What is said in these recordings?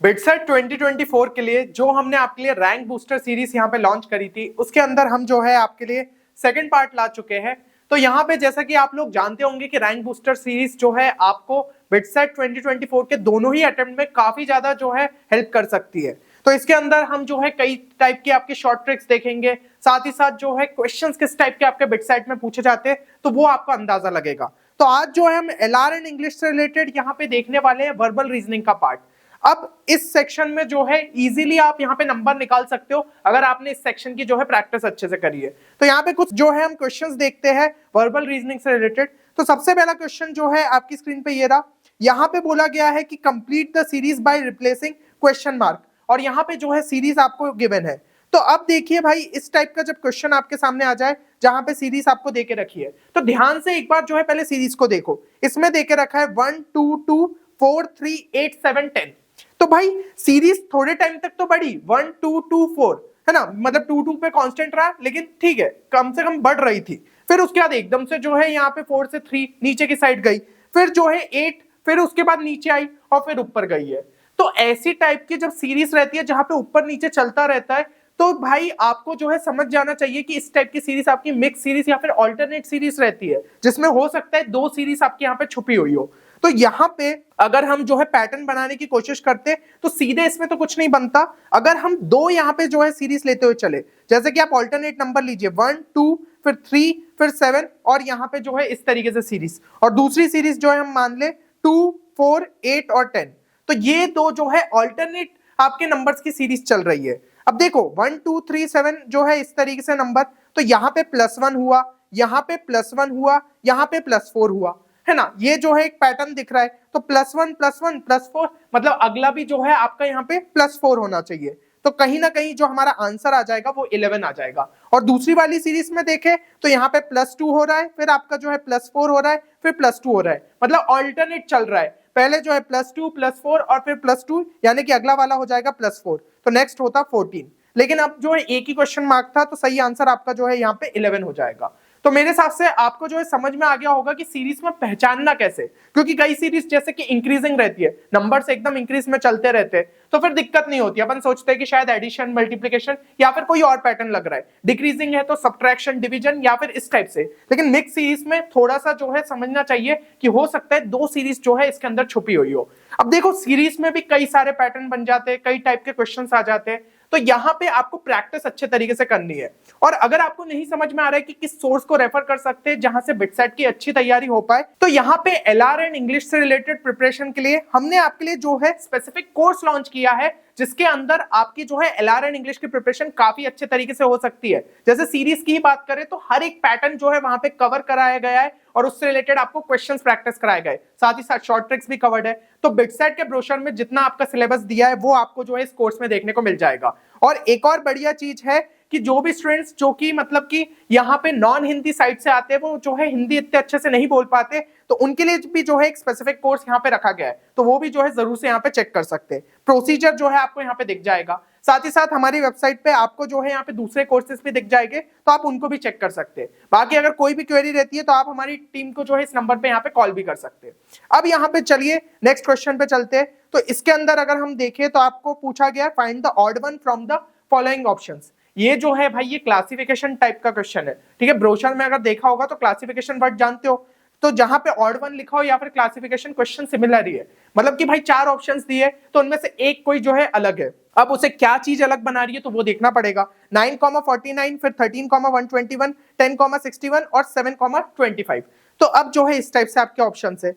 BITSAT 2024 के लिए जो हमने आपके लिए रैंक बूस्टर सीरीज यहाँ पे लॉन्च करी थी, उसके अंदर हम जो है आपके लिए सेकंड पार्ट ला चुके हैं। तो यहाँ पे जैसा कि आप लोग जानते होंगे कि रैंक बूस्टर सीरीज जो है आपको बिटसेट 2024 के दोनों ही अटेम्प्ट में काफी ज्यादा जो है हेल्प कर सकती है। तो इसके अंदर हम जो है कई टाइप के आपके शॉर्ट ट्रिक्स देखेंगे, साथ ही साथ जो है क्वेश्चंस किस टाइप के आपके बिटसेट में पूछे जाते हैं तो वो आपको अंदाजा लगेगा। तो आज जो है हम एलआर एंड इंग्लिश से रिलेटेड यहाँ पे देखने वाले हैं वर्बल रीजनिंग का पार्ट। अब इस सेक्शन में जो है इजीली आप यहाँ पे नंबर निकाल सकते हो अगर आपने इस सेक्शन की जो है प्रैक्टिस अच्छे से करी है। तो यहाँ पे कुछ जो है हम क्वेश्चंस देखते हैं वर्बल रीजनिंग से रिलेटेड। तो सबसे पहला क्वेश्चन जो है आपकी स्क्रीन पे ये रहा। यहाँ पे बोला गया है कि complete the series by replacing question mark, और यहाँ पे जो है सीरीज आपको गिवन है। तो अब देखिए भाई, इस टाइप का जब क्वेश्चन आपके सामने आ जाए जहां पे सीरीज आपको देके रखी है तो ध्यान से एक बार जो है पहले सीरीज को देखो। इसमें देके रखा है 1 2 2 4 3 8 7 10। तो भाई सीरीज थोड़े टाइम तक तो बढ़ी 1 2 2 4, है ना, मतलब 2 2 पे कांस्टेंट रहा, लेकिन ठीक है कम से कम बढ़ रही थी। फिर उसके बाद एकदम से जो है यहाँ पे 4 से 3 नीचे की साइड गई, फिर जो है 8, फिर उसके बाद नीचे आई और फिर ऊपर गई है। तो ऐसी टाइप की जब सीरीज रहती है जहां पे ऊपर नीचे चलता रहता है तो भाई आपको जो है समझ जाना चाहिए कि इस टाइप की सीरीज आपकी मिक्स सीरीज या फिर ऑल्टरनेट सीरीज रहती है, जिसमें हो सकता है दो सीरीज आपके यहाँ पे छुपी हुई हो। तो यहाँ पे अगर हम जो है पैटर्न बनाने की कोशिश करते तो सीधे इसमें तो कुछ नहीं बनता। अगर हम दो यहाँ पे जो है सीरीज लेते हुए चले, जैसे कि आप ऑल्टरनेट नंबर लीजिए 1 2 फिर 3 फिर 7 और यहाँ पे जो है इस तरीके से सीरीज, और दूसरी सीरीज जो है हम मान ले 2 4 8 और 10। तो ये दो जो है ऑल्टरनेट आपके नंबर्स की सीरीज चल रही है। अब देखो 1 2 3 7 जो है इस तरीके से नंबर, तो यहाँ पे +1 हुआ, यहाँ पे +1 हुआ, यहाँ पे +4 हुआ, है ना। ये जो है एक पैटर्न दिख रहा है। तो +1 +1 +4 मतलब अगला भी जो है आपका यहाँ पे +4 होना चाहिए। तो कहीं ना कहीं जो हमारा आंसर आ जाएगा वो 11 आ जाएगा। और दूसरी वाली सीरीज में देखें तो यहाँ पे +2 हो रहा है, फिर आपका जो है +4 हो रहा है, फिर +2 हो रहा है, मतलब ऑल्टरनेट चल रहा है। पहले जो है +2 +4 और फिर +2, यानी कि अगला वाला हो जाएगा +4, तो नेक्स्ट होता 14। लेकिन अब जो है एक ही क्वेश्चन मार्क था, तो सही आंसर आपका जो है यहाँ पे 11 हो जाएगा। तो मेरे हिसाब से आपको जो है समझ में आ गया होगा कि सीरीज में पहचानना कैसे, क्योंकि कई सीरीज जैसे कि इंक्रीजिंग रहती है, नंबर्स एकदम इंक्रीज में चलते रहते हैं, तो फिर दिक्कत नहीं होती। अपन सोचते हैं कि शायद एडिशन मल्टीप्लिकेशन या फिर कोई और पैटर्न लग रहा है, डिक्रीजिंग है तो सब्ट्रैक्शन डिवीजन या फिर इस टाइप से। लेकिन मिक्स सीरीज में थोड़ा सा जो है समझना चाहिए कि हो सकता है दो सीरीज जो है इसके अंदर छुपी हुई हो। अब देखो सीरीज में भी कई सारे पैटर्न बन जाते हैं, कई टाइप के क्वेश्चन आ जाते हैं, तो यहां पे आपको प्रैक्टिस अच्छे तरीके से करनी है। और अगर आपको नहीं समझ में आ रहा है कि किस सोर्स को रेफर कर सकते हैं जहां से बिटसेट की अच्छी तैयारी हो पाए, तो यहाँ पे एलआर एंड इंग्लिश से रिलेटेड प्रिपरेशन के लिए हमने आपके लिए जो है स्पेसिफिक कोर्स लॉन्च किया है, जिसके अंदर आपकी जो है एलआर एंड इंग्लिश की प्रिपरेशन काफी अच्छे तरीके से हो सकती है। जैसे सीरीज की ही बात करें तो हर एक पैटर्न जो है वहां पे कवर कराया गया है और उससे रिलेटेड आपको क्वेश्चंस प्रैक्टिस कराए गए, साथ ही साथ शॉर्ट ट्रिक्स भी कवर्ड है। तो बिटसेट के ब्रोशर में जितना आपका सिलेबस दिया है वो आपको जो है इस कोर्स में देखने को मिल जाएगा। और एक और बढ़िया चीज है कि जो भी स्टूडेंट्स जो कि मतलब कि यहाँ पे नॉन हिंदी साइड से आते हैं, वो जो है हिंदी इतने अच्छे से नहीं बोल पाते, तो उनके लिए भी जो है एक स्पेसिफिक कोर्स यहाँ पे रखा गया है, तो वो भी जो है जरूर से यहाँ पे चेक कर सकते हैं। प्रोसीजर जो है आपको यहाँ पे दिख जाएगा, साथ ही साथ हमारी वेबसाइट पे आपको जो है यहाँ पे दूसरे कोर्सेज भी दिख जाएंगे, तो आप उनको भी चेक कर सकते हैं। बाकी अगर कोई भी क्वेरी रहती है तो आप हमारी टीम को जो है इस नंबर पे यहाँ पे कॉल भी कर सकते हैं। अब यहाँ पे चलिए नेक्स्ट क्वेश्चन पे चलते हैं। तो इसके अंदर अगर हम देखें तो आपको पूछा गया find the odd one from the following options. ये जो है भाई ये क्लासिफिकेशन टाइप का क्वेश्चन है, ठीक है। ब्रोशर में अगर देखा होगा तो क्लासिफिकेशन वर्ड जानते हो, तो जहां पे ऑड वन लिखा हो या फिर क्लासिफिकेशन क्वेश्चन सिमिलर ही है, मतलब कि भाई चार ऑप्शंस दिए तो उनमें से एक कोई जो है अलग है। अब उसे क्या चीज अलग बना रही है तो वो देखना पड़ेगा। 9,49 फिर 13,121 10,61 और 7,25। तो अब जो है इस टाइप से आपके ऑप्शन है।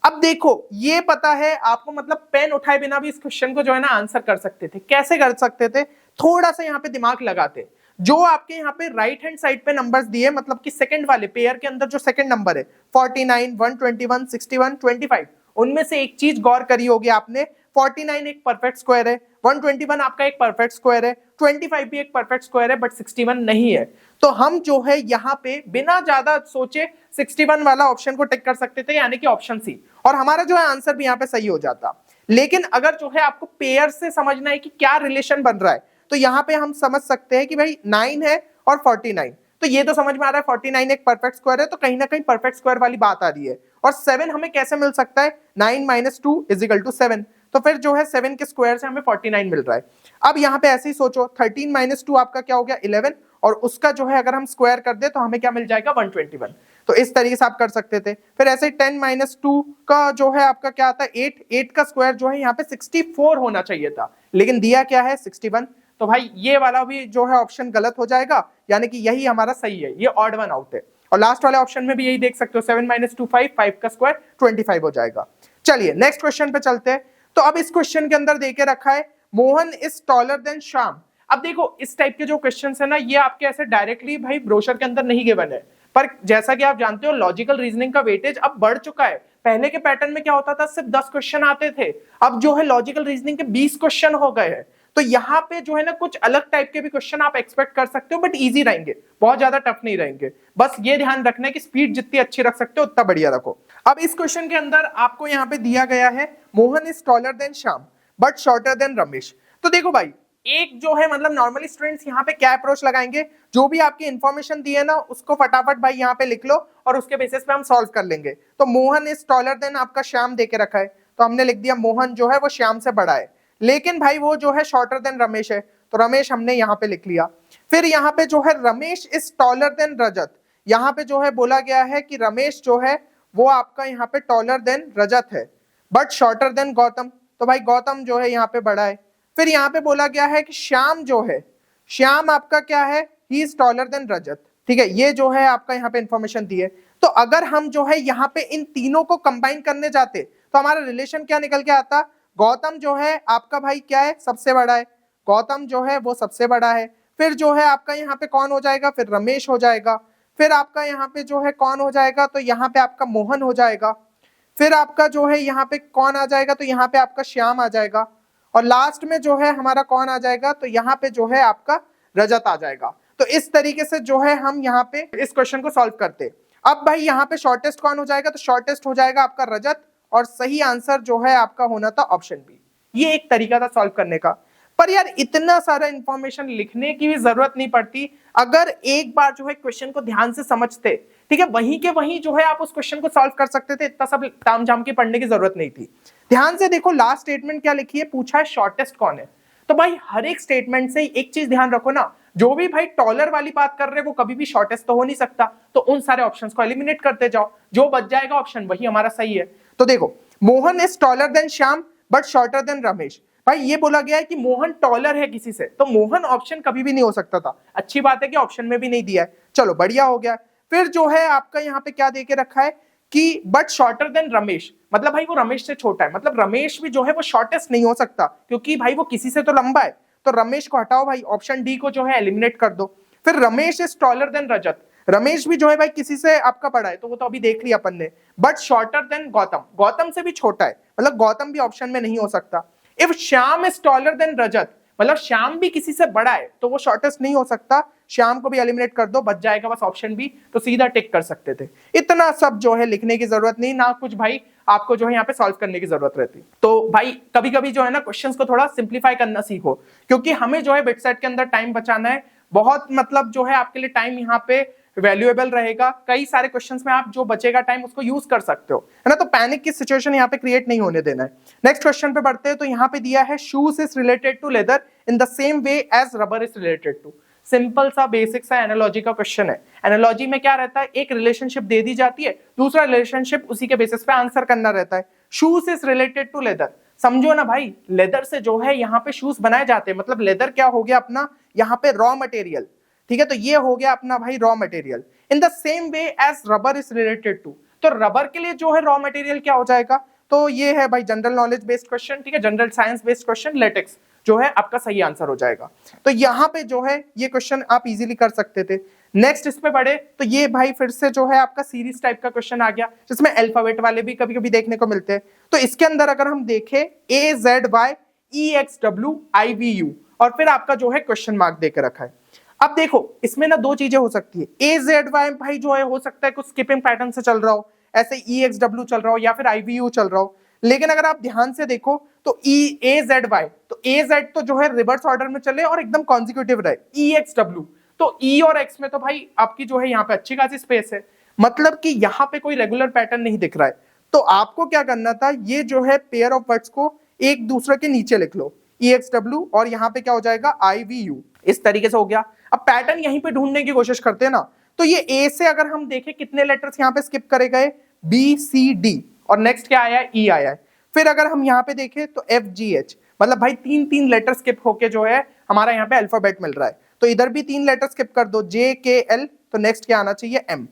अब देखो ये पता है आपको, मतलब पेन उठाए बिना भी इस क्वेश्चन को जो है ना आंसर कर सकते थे। कैसे कर सकते थे, थोड़ा सा यहाँ पे दिमाग लगाते। जो आपके यहाँ पे राइट हैंड साइड पे नंबर्स दिए, मतलब कि सेकंड वाले पेयर के अंदर जो सेकंड नंबर है 49 121 61 25, उनमें से एक चीज गौर करी होगी आपने, 49 एक परफेक्ट स्क्वायर है, 121 आपका एक परफेक्ट स्क्वायर है, 25 भी एक परफेक्ट स्क्वायर है, बट 61 नहीं है। तो हम जो है यहाँ पे बिना ज्यादा सोचे 61 वाला ऑप्शन को टिक कर सकते थे, यानी कि ऑप्शन सी, और हमारा जो है आंसर भी यहाँ पे सही हो जाता। लेकिन अगर जो है आपको पेयर से समझना है कि क्या रिलेशन बन रहा है, तो यहाँ पे हम समझ सकते हैं कि भाई 9 है और 49, तो ये तो समझ में आ रहा है 49 एक परफेक्ट स्क्वायर है, तो कहीं ना कहीं परफेक्ट स्क्वायर वाली बात आ रही है। और 7 हमें कैसे मिल सकता है, 9 - 2 = 7, तो फिर जो है 7 के स्क्वायर से हमें 49 मिल रहा है। अब यहाँ पे ऐसे ही सोचो 13 माइनस 2 आपका क्या हो गया 11, और उसका जो है अगर हम स्क्वायर कर दे तो हमें क्या मिल जाएगा 121। तो इस तरीके से आप कर सकते थे। फिर ऐसे 10 माइनस 2 का जो है आपका क्या आता है 8 का स्क्वायर जो है यहाँ पे 64 होना चाहिए था, लेकिन दिया क्या है 61। तो भाई ये वाला भी जो है ऑप्शन गलत हो जाएगा, यानी कि यही हमारा सही है, ये ऑड वन आउट है। और लास्ट वाले ऑप्शन में भी यही देख सकते हो 7 माइनस 2 5, 5 का स्क्वायर 25 हो जाएगा। चलिए नेक्स्ट क्वेश्चन पे चलते हैं। तो अब इस क्वेश्चन के अंदर देके रखा है Mohan is taller then Shyam. अब देखो इस टाइप के जो क्वेश्चन है ना, ये आपके ऐसे डायरेक्टली भाई ब्रोशर के अंदर नहीं गिवन है, पर जैसा कि आप जानते हो लॉजिकल रीजनिंग का वेटेज अब बढ़ चुका है। पहले के पैटर्न में क्या होता था, सिर्फ 10 क्वेश्चन आते थे, अब जो है लॉजिकल रीजनिंग के 20 क्वेश्चन हो गए हैं। तो यहाँ पे जो है ना कुछ अलग टाइप के भी क्वेश्चन आप एक्सपेक्ट कर सकते हो, बट इजी रहेंगे, बहुत ज्यादा टफ नहीं रहेंगे। बस ये ध्यान रखना है कि स्पीड जितनी अच्छी रख सकते हो उतना बढ़िया रखो। अब इस क्वेश्चन के अंदर आपको यहाँ पे दिया गया है Mohan is taller then Shyam but shorter than Ramesh. तो देखो भाई एक जो है मतलब नॉर्मली स्टूडेंट्स यहाँ पे क्या अप्रोच लगाएंगे, जो भी आपकी इंफॉर्मेशन दी है ना उसको फटाफट भाई यहाँ पे लिख लो और उसके बेसिस पे हम सॉल्व कर लेंगे। तो मोहन इज टॉलर देन आपका श्याम देके रखा है, तो हमने लिख दिया मोहन जो है वो श्याम से बड़ा है, लेकिन भाई वो जो है शॉर्टर देन रमेश है, तो रमेश हमने यहाँ पे लिख लिया। फिर यहाँ पे जो है रमेश इज टॉलर देन रजत, यहाँ पे जो है बोला गया है कि रमेश जो है वो आपका यहाँ पे टॉलर देन रजत है बट शॉर्टर देन गौतम, तो भाई गौतम जो है यहाँ पे बड़ा है। फिर यहाँ पे बोला गया है कि श्याम जो है, श्याम आपका क्या है, ही इज टॉलर देन रजत। ठीक है, ये जो है आपका यहाँ पे इंफॉर्मेशन दी है। तो अगर हम जो है यहाँ पे इन तीनों को कंबाइन करने जाते तो हमारा रिलेशन क्या निकल के आता, गौतम जो है आपका भाई क्या है, सबसे बड़ा है, गौतम जो है वो सबसे बड़ा है। फिर जो है आपका यहाँ पे कौन हो जाएगा, फिर रमेश हो जाएगा। फिर आपका यहाँ पे जो है कौन हो जाएगा, तो यहाँ पे आपका मोहन हो जाएगा। फिर आपका जो है यहाँ पे कौन आ जाएगा, तो यहाँ पे आपका श्याम आ जाएगा। और लास्ट में जो है हमारा कौन आ जाएगा, तो यहाँ पे जो है आपका रजत आ जाएगा। तो इस तरीके से जो है हम यहाँ पे इस क्वेश्चन को सॉल्व करते। अब भाई यहाँ पे शॉर्टेस्ट कौन हो जाएगा, तो शॉर्टेस्ट हो जाएगा आपका रजत, और सही आंसर जो है आपका होना था ऑप्शन बी। ये एक तरीका था सॉल्व करने का। पर यार इतना सारा इंफॉर्मेशन लिखने की भी जरूरत नहीं पड़ती, अगर एक बार जो है क्वेश्चन को ध्यान से समझते, ठीक है, वहीं के वहीं जो है आप उस क्वेश्चन को सॉल्व कर सकते थे, इतना सब ताम झाम के पढ़ने की जरूरत नहीं थी। ध्यान से देखो लास्ट स्टेटमेंट क्या लिखी है, पूछा है शॉर्टेस्ट कौन है। तो भाई हर एक स्टेटमेंट से एक चीज ध्यान रखो ना, जो भी भाई टॉलर वाली बात कर रहे हैं वो कभी भी शॉर्टेस्ट तो हो नहीं सकता, तो उन सारे ऑप्शंस को एलिमिनेट करते जाओ, जो बच जाएगा ऑप्शन वही हमारा सही है। तो देखो Mohan is taller then Shyam but shorter than Ramesh, भाई ये बोला गया है कि मोहन टॉलर है किसी से, तो मोहन ऑप्शन कभी भी नहीं हो सकता था। अच्छी बात है कि ऑप्शन में भी नहीं दिया है, चलो बढ़िया हो गया। फिर जो है आपका यहाँ पे क्या देके रखा है कि बट शॉर्टर देन रमेश, मतलब भाई वो रमेश से छोटा है, मतलब रमेश भी जो है वो शॉर्टेस्ट नहीं हो सकता, क्योंकि भाई वो किसी से तो लंबा है। तो रमेश को हटाओ भाई, ऑप्शन डी को जो है एलिमिनेट कर दो। फिर रमेश इज टॉलर देन रजत, रमेश भी जो है भाई किसी से आपका बड़ा है, तो वो तो अभी देख लिया अपन ने। But shorter than Gautam, Gautam से भी छोटा है, मतलब गौतम भी ऑप्शन में नहीं हो सकता। If Shyam is taller than Rajat, मतलब श्याम भी किसी से बड़ा है, तो वो शॉर्टेस्ट नहीं हो सकता, श्याम को भी एलिमिनेट कर दो, बच जाएगा बस ऑप्शन बी, तो सीधा टिक कर सकते थे। इतना सब जो है लिखने की जरूरत नहीं, ना कुछ भाई आपको जो है यहाँ पे सॉल्व करने की जरूरत रहती। तो भाई कभी कभी जो है ना क्वेश्चंस को थोड़ा सिंप्लीफाई करना सीखो, क्योंकि हमें जो है बिटसेट के अंदर टाइम बचाना है बहुत, मतलब जो है आपके लिए टाइम यहाँ पे वैल्यूएबल रहेगा। कई सारे क्वेश्चंस में आप जो बचेगा टाइम उसको यूज कर सकते हो, है ना। तो पैनिक की सिचुएशन यहाँ पे क्रिएट नहीं होने देना है। नेक्स्ट क्वेश्चन पे बढ़ते हैं। तो यहाँ पे दिया है shoes is related to leather in the same way as rubber is related to. Simple सा बेसिक सा एनालॉजी का क्वेश्चन है। एनालॉजी में क्या रहता है, एक रिलेशनशिप दे दी जाती है, दूसरा रिलेशनशिप उसी के बेसिस पे आंसर करना रहता है। Shoes is related to leather, समझो ना भाई, लेदर से जो है यहाँ पे शूज बनाए जाते हैं, मतलब लेदर क्या हो गया अपना यहाँ पे रॉ मटेरियल, ठीक है। तो ये हो गया अपना भाई raw material. In the same way as rubber is related to, तो रबर के लिए जो है रॉ मटेरियल क्या हो जाएगा, तो ये है भाई जनरल नॉलेज बेस्ड क्वेश्चन, ठीक है, general science based question, latex जो है आपका सही आंसर हो जाएगा। तो यहाँ पे जो है ये क्वेश्चन आप इजीली कर सकते थे। नेक्स्ट इस पे बढ़े तो ये भाई फिर से जो है आपका सीरीज टाइप का क्वेश्चन आ गया, जिसमें अल्फाबेट वाले भी कभी कभी देखने को मिलते हैं। तो इसके अंदर अगर हम देखें AZYEXWIVU और फिर आपका जो है क्वेश्चन मार्क देकर रखा है। अब देखो इसमें ना दो चीजें हो सकती है, AZY भाई जो है हो सकता है कुछ स्किपिंग पैटर्न से चल रहा हो, ऐसे EXW चल रहा हो या फिर IVU चल रहा हो। लेकिन अगर आप ध्यान से देखो तो AZY, तो AZ तो जो है रिवर्स ऑर्डर में चले और एकदम कॉन्जिक्यूटिव रहे। EXW तो E और X में तो भाई आपकी जो है यहाँ पे अच्छी खासी स्पेस है, मतलब कि यहाँ पे कोई रेगुलर पैटर्न नहीं दिख रहा है। तो आपको क्या करना था, ये जो है पेयर ऑफ वर्ड्स को एक दूसरे के नीचे लिख लो, EXW और यहाँ पे क्या हो जाएगा IVU, इस तरीके से हो गया। अब पैटर्न यहीं पे ढूंढने की कोशिश करते हैं ना, तो ये ए से अगर हम देखें कितने लेटर्स यहाँ पे स्किप करे गए, BCD और नेक्स्ट क्या आया है, E आया है। फिर अगर हम यहाँ पे देखें तो FGH, मतलब भाई 3 लेटर स्किप होके जो है हमारा यहाँ पे अल्फाबेट मिल रहा है, तो इधर भी 3 लेटर स्किप कर दो, JKL, तो नेक्स्ट क्या आना चाहिए, M।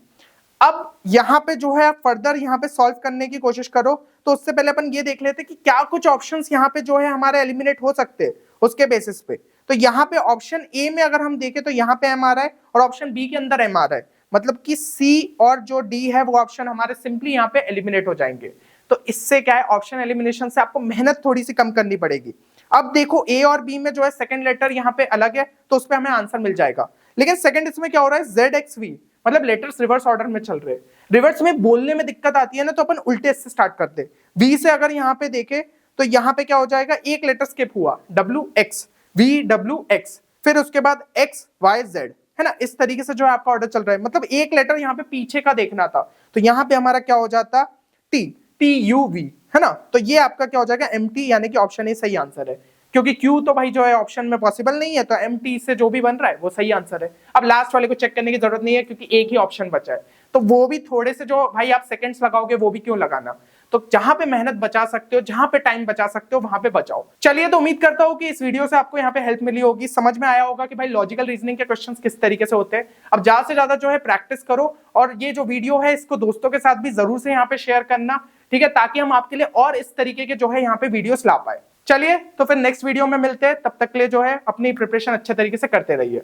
अब यहाँ पे जो है फर्दर यहाँ पे सॉल्व करने की कोशिश करो, तो उससे पहले अपन ये देख लेते कि क्या कुछ ऑप्शंस यहाँ पे जो है हमारे एलिमिनेट हो सकते हैं उसके बेसिस पे। तो यहाँ पे ऑप्शन ए में अगर हम देखें तो यहाँ पे M आ रहा है और ऑप्शन बी के अंदर M आ रहा है, मतलब कि सी और जो डी है वो ऑप्शन हमारे सिंपली यहाँ पे एलिमिनेट हो जाएंगे। तो इससे क्या है, ऑप्शन एलिमिनेशन से आपको मेहनत थोड़ी सी कम करनी पड़ेगी। अब देखो ए और बी में जो है सेकंड लेटर यहाँ पे अलग है, तो उस पर हमें आंसर मिल जाएगा। लेकिन सेकंड इसमें क्या हो रहा है, ZXV, मतलब लेटर्स रिवर्स ऑर्डर में चल रहे हैं। रिवर्स में बोलने में दिक्कत आती है ना, तो अपन उल्टे से स्टार्ट करते हैं। वी से अगर यहाँ पे देखे तो यहाँ पे क्या हो जाएगा, एक लेटर स्किप हुआ, WX, VWX, फिर उसके बाद XYZ, है ना, इस तरीके से जो है आपका ऑर्डर चल रहा है, मतलब एक लेटर यहाँ पे पीछे का देखना था, तो यहाँ पे हमारा क्या हो जाता, TUV, है ना। तो ये आपका क्या हो जाएगा, MT, यानी कि ऑप्शन ए सही आंसर है, क्योंकि Q तो भाई जो है ऑप्शन में पॉसिबल नहीं है, तो MT से जो भी बन रहा है वो सही आंसर है। अब लास्ट वाले को चेक करने की जरूरत नहीं है क्योंकि एक ही ऑप्शन बचा है, तो वो भी थोड़े से जो भाई आप सेकंड्स लगाओगे वो भी क्यों लगाना, तो जहां पे मेहनत बचा सकते हो, जहां पे टाइम बचा सकते हो वहां पे बचाओ। चलिए, तो उम्मीद करता हूं कि इस वीडियो से आपको यहाँ पे हेल्प मिली होगी, समझ में आया होगा कि भाई लॉजिकल रीजनिंग के क्वेश्चंस किस तरीके से होते हैं। अब ज्यादा से ज्यादा जो है प्रैक्टिस करो, और ये जो वीडियो है इसको दोस्तों के साथ भी जरूर से यहाँ पे शेयर करना, ठीक है, ताकि हम आपके लिए और इस तरीके के जो है यहाँ पे वीडियोस ला पाए। चलिए, तो फिर नेक्स्ट वीडियो में मिलते हैं, तब तक के लिए जो है अपनी प्रिपरेशन अच्छे तरीके से करते रहिए।